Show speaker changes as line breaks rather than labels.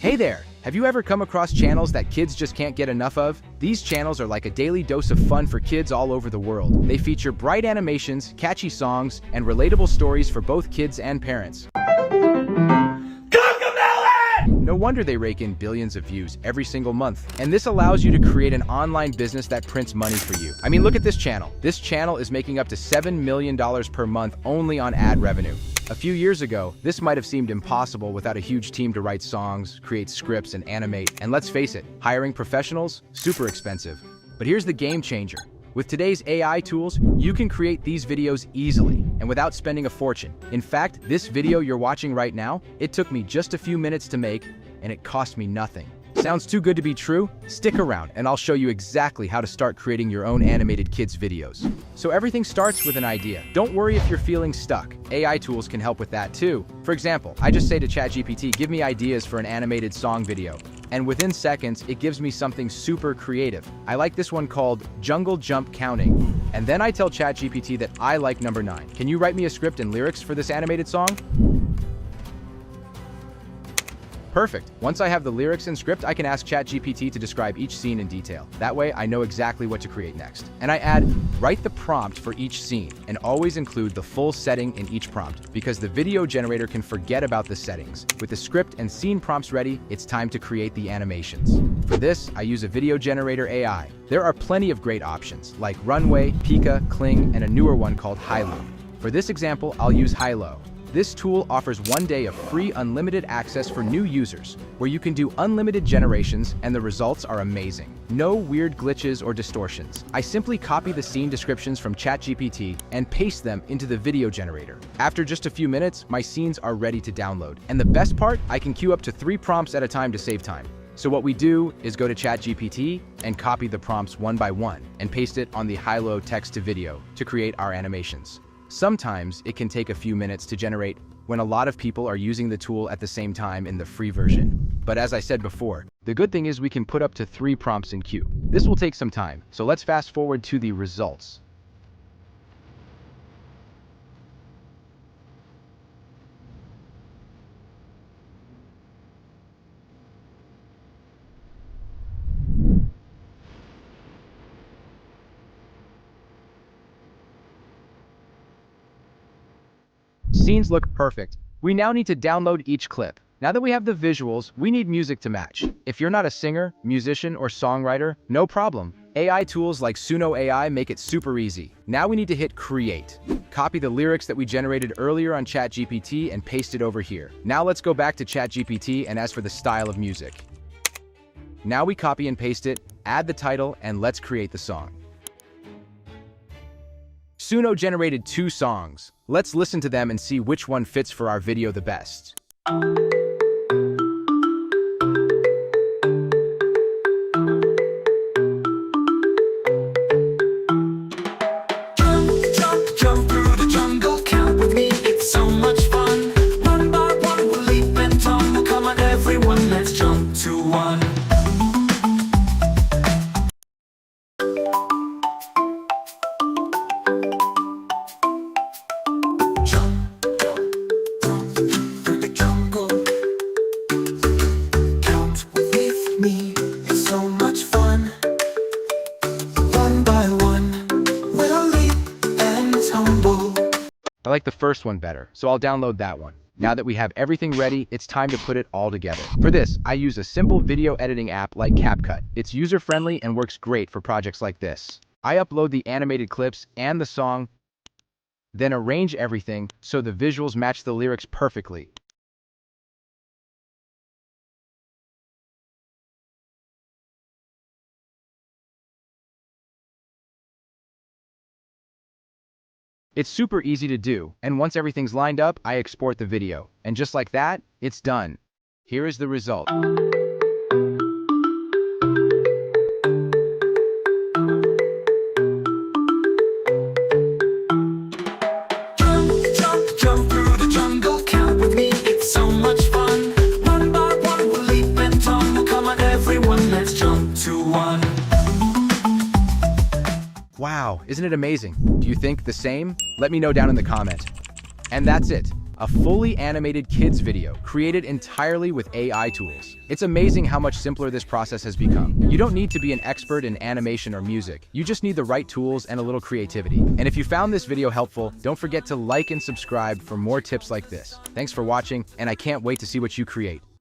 Hey there! Have you ever come across channels that kids just can't get enough of? These channels are like a daily dose of fun for kids all over the world. They feature bright animations, catchy songs, and relatable stories for both kids and parents. Cocomelon! No wonder they rake in billions of views every single month. And this allows you to create an online business that prints money for you. I mean, look at this channel. This channel is making up to $7 million per month only on ad revenue. A few years ago, this might have seemed impossible without a huge team to write songs, create scripts, and animate. And let's face it, hiring professionals? Super expensive. But here's the game changer. With today's AI tools, you can create these videos easily and without spending a fortune. In fact, this video you're watching right now, it took me just a few minutes to make, and it cost me nothing. Sounds too good to be true? Stick around and I'll show you exactly how to start creating your own animated kids videos. So everything starts with an idea. Don't worry if you're feeling stuck. AI tools can help with that too. For example, I just say to ChatGPT, give me ideas for an animated song video. And within seconds, it gives me something super creative. I like this one called Jungle Jump Counting. And then I tell ChatGPT that I like number 9. Can you write me a script and lyrics for this animated song? Perfect. Once I have the lyrics and script, I can ask ChatGPT to describe each scene in detail. That way, I know exactly what to create next. And I add, write the prompt for each scene, and always include the full setting in each prompt, because the video generator can forget about the settings. With the script and scene prompts ready, it's time to create the animations. For this, I use a video generator AI. There are plenty of great options, like Runway, Pika, Kling, and a newer one called Hilo. For this example, I'll use Hilo. This tool offers 1 day of free unlimited access for new users, where you can do unlimited generations and the results are amazing. No weird glitches or distortions. I simply copy the scene descriptions from ChatGPT and paste them into the video generator. After just a few minutes, my scenes are ready to download. And the best part, I can queue up to 3 prompts at a time to save time. So what we do is go to ChatGPT and copy the prompts one by one and paste it on the Hilo text to video to create our animations. Sometimes it can take a few minutes to generate when a lot of people are using the tool at the same time in the free version. But as I said before, the good thing is we can put up to 3 prompts in queue. This will take some time, so let's fast forward to the results. Scenes look perfect. We now need to download each clip. Now that we have the visuals, we need music to match. If you're not a singer, musician, or songwriter, no problem. AI tools like Suno AI make it super easy. Now we need to hit Create. Copy the lyrics that we generated earlier on ChatGPT and paste it over here. Now let's go back to ChatGPT and ask for the style of music. Now we copy and paste it, add the title, and let's create the song. Suno generated 2 songs. Let's listen to them and see which one fits for our video the best.
Jump through the jungle, count with me, it's so much fun. One by one we'll leap and tumble, come on everyone, let's jump to one.
I like the first one better, so I'll download that one. Now that we have everything ready, it's time to put it all together. For this, I use a simple video editing app like CapCut. It's user-friendly and works great for projects like this. I upload the animated clips and the song, then arrange everything so the visuals match the lyrics perfectly. It's super easy to do, and once everything's lined up, I export the video. And just like that, it's done. Here is the result.
Jump through the jungle, count with me, it's so much fun. One by one we'll leap and tumble, come on everyone, let's jump to one.
Wow, isn't it amazing? Do you think the same? Let me know down in the comment. And that's it. a fully animated kids video created entirely with AI tools. It's amazing how much simpler this process has become. You don't need to be an expert in animation or music. You just need the right tools and a little creativity. And if you found this video helpful, don't forget to like and subscribe for more tips like this. Thanks for watching, and I can't wait to see what you create.